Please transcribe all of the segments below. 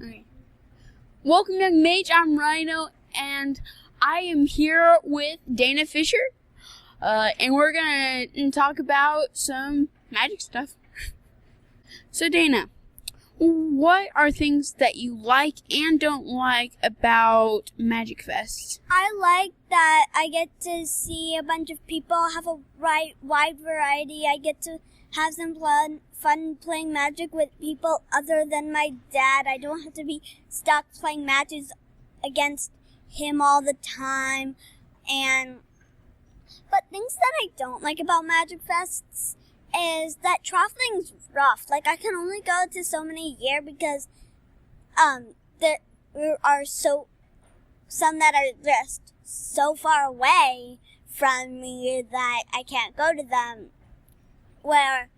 Okay. Welcome to Mage. I'm Rhino, and I am here with Dana Fischer, and we're gonna talk about some magic stuff. So, Dana, what are things that you like and don't like about Magic Fest? I like that I get to see a bunch of people have a wide variety. I get to have some fun playing Magic with people other than my dad. I don't have to be stuck playing matches against him all the time. But things that I don't like about Magic Fests is that traveling's rough. Like, I can only go to so many a year because there are some that are just so far away from me that I can't go to them. Where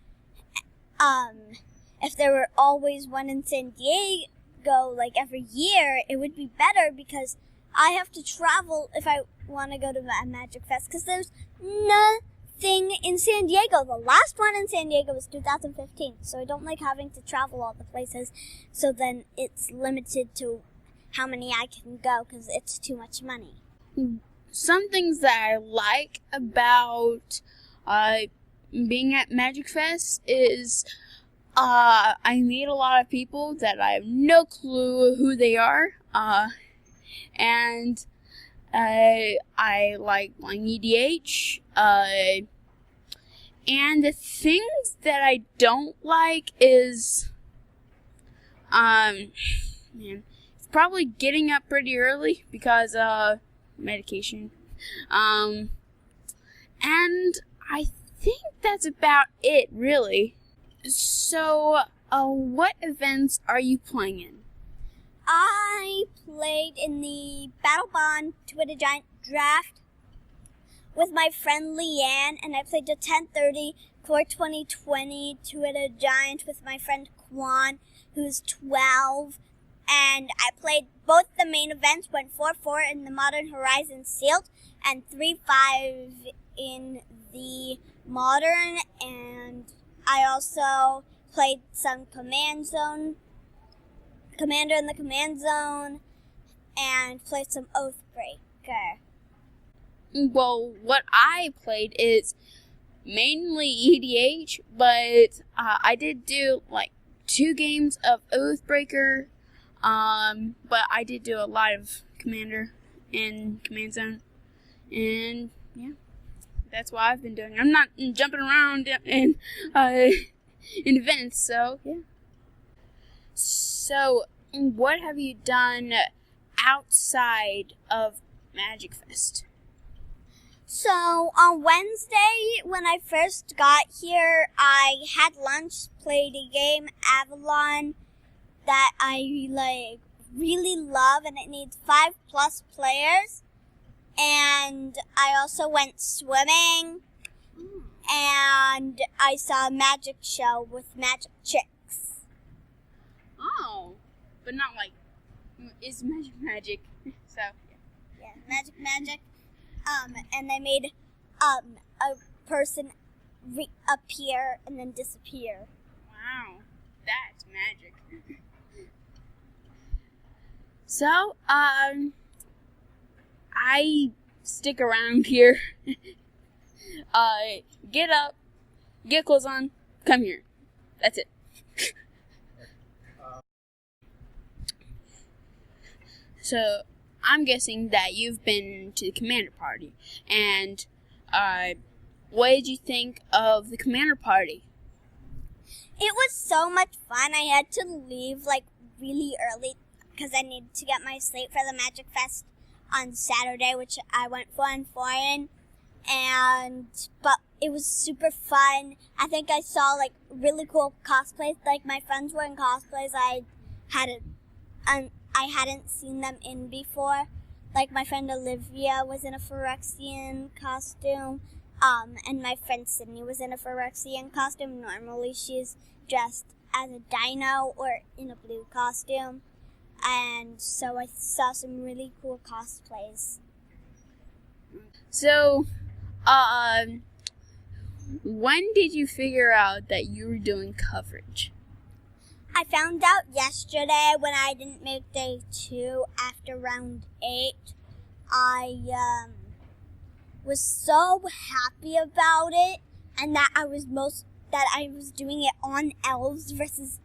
if there were always one in San Diego, like every year, it would be better because I have to travel if I want to go to a Magic Fest because there's nothing in San Diego. The last one in San Diego was 2015, so I don't like having to travel all the places. So then it's limited to how many I can go because it's too much money. Some things that I like about being at Magic Fest is I meet a lot of people that I have no clue who they are, and I like playing EDH, and the things that I don't like is, it's probably getting up pretty early because, medication, and I think that's about it, really. So, what events are you playing in? I played in the Battle Bond Twitter Giant Draft with my friend Leanne, and I played the 1030 Core 2020 Twitter Giant with my friend Quan, who's 12. And I played both the main events, went 4-4 in the Modern Horizons Sealed, and 3-5 in the Modern, and I also played some Commander in the Command Zone, and played some Oathbreaker. Well, what I played is mainly EDH, but I did do like 2 games of Oathbreaker, but I did do a lot of Commander and Command Zone, and yeah, that's what I've been doing. I'm not jumping around in events, so yeah. So, what have you done outside of Magic Fest? So, on Wednesday, when I first got here, I had lunch, played a game, Avalon, that I really love, and it needs 5+ players. And I also went swimming, and I saw a magic show with magic chicks. Oh, but not like, it's magic, so yeah. Yeah, magic. And they made a person appear and then disappear. Wow, that's magic. So, I stick around here. Get up, get clothes on, come here. That's it. So, I'm guessing that you've been to the Commander Party. And, what did you think of the Commander Party? It was so much fun. I had to leave, really early because I needed to get my slate for the Magic Fest on Saturday, which I went 4-4 in. But it was super fun. I think I saw, really cool cosplays. My friends were in cosplays I hadn't seen them in before. My friend Olivia was in a Phyrexian costume, and my friend Sydney was in a Phyrexian costume. Normally she's dressed as a dino or in a blue costume. And so I saw some really cool cosplays. So, when did you figure out that you were doing coverage? I found out yesterday when I didn't make day 2 after round 8. I was so happy about it, and that I was doing it on elves versus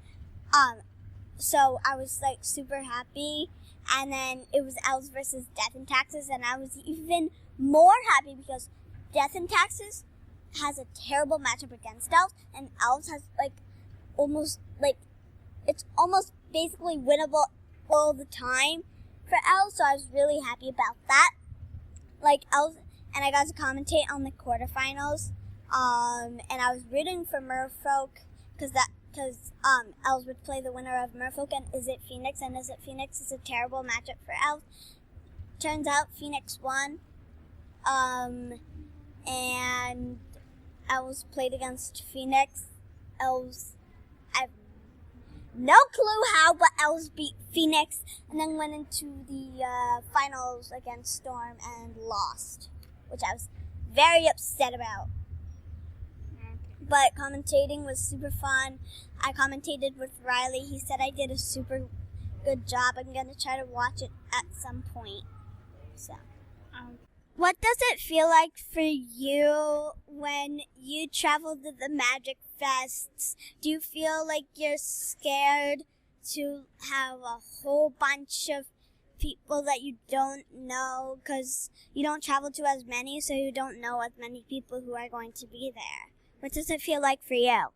so I was like super happy, and then it was elves versus death and taxes, and I was even more happy because death and taxes has a terrible matchup against elves, and elves has it's almost basically winnable all the time for elves, so I was really happy about that. Like elves, and I got to commentate on the quarterfinals, and I was rooting for Merfolk because elves would play the winner of Merfolk and Is It Phoenix, and Is It Phoenix is a terrible matchup for elves. Turns out Phoenix won, and elves played against Phoenix. Elves, I've no clue how, but elves beat Phoenix, and then went into the finals against Storm and lost, which I was very upset about. But commentating was super fun. I commentated with Riley. He said I did a super good job. I'm going to try to watch it at some point. So, what does it feel like for you when you travel to the Magic Fests? Do you feel like you're scared to have a whole bunch of people that you don't know because you don't travel to as many, so you don't know as many people who are going to be there? What does it feel like for you?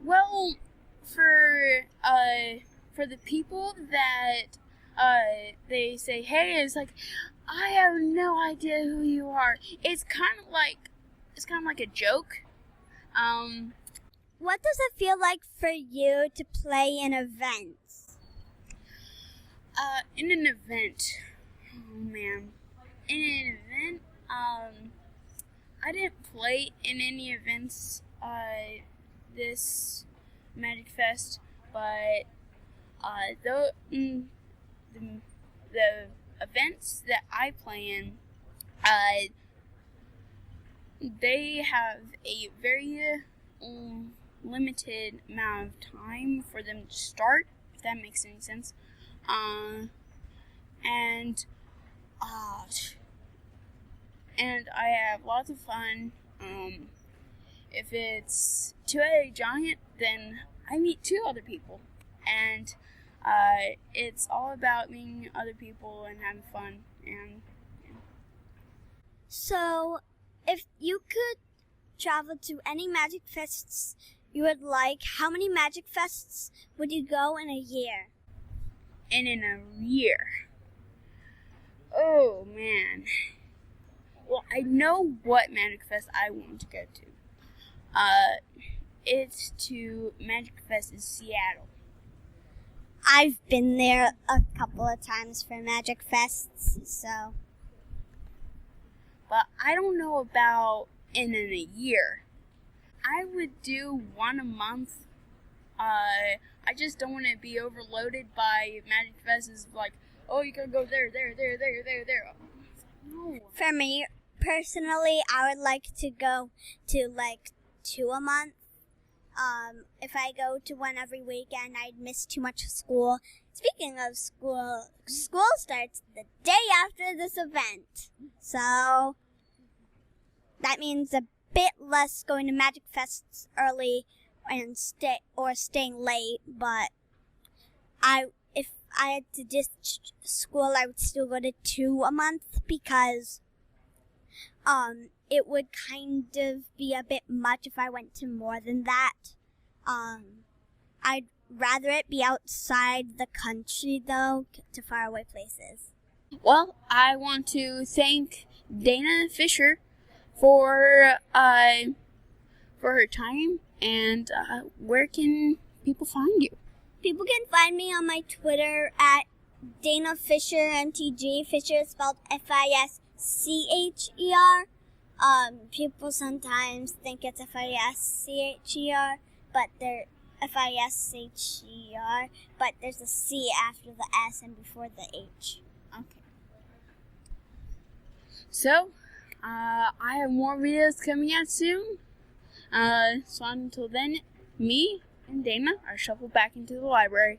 Well, for the people that they say, hey, it's like, I have no idea who you are. It's kind of like a joke. What does it feel like for you to play in events? In an event, oh man, in an event, I didn't play in any events this Magic Fest, but the events that I play in, they have a very limited amount of time for them to start, if that makes any sense. And I have lots of fun. If it's two-headed giant, then I meet 2 other people, and it's all about meeting other people and having fun. And so, if you could travel to any Magic Fests you would like, how many Magic Fests would you go in a year? And in a year, oh man. Well, I know what Magic Fest I want to go to. It's to Magic Fest in Seattle. I've been there a couple of times for Magic Fests, so. But I don't know about in a year. I would do 1 a month. I just don't want to be overloaded by Magic Fest. Is like, oh, you gotta go there. No. For me, personally, I would like to go to like 2 a month. If I go to one every weekend, I'd miss too much school. Speaking of school starts the day after this event. So, that means a bit less going to Magic Fests early and staying late, but if I had to ditch school, I would still go to 2 a month because it would kind of be a bit much if I went to more than that. I'd rather it be outside the country, though, to faraway places. Well, I want to thank Dana Fischer for her time, and where can people find you? People can find me on my Twitter at Dana Fischer, MTG. Fischer is spelled Fischer. People sometimes think it's Fischer, but they're Fischer, but there's a C after the S and before the H. Okay. So, I have more videos coming out soon. So until then, me, and Dana are shuffled back into the library.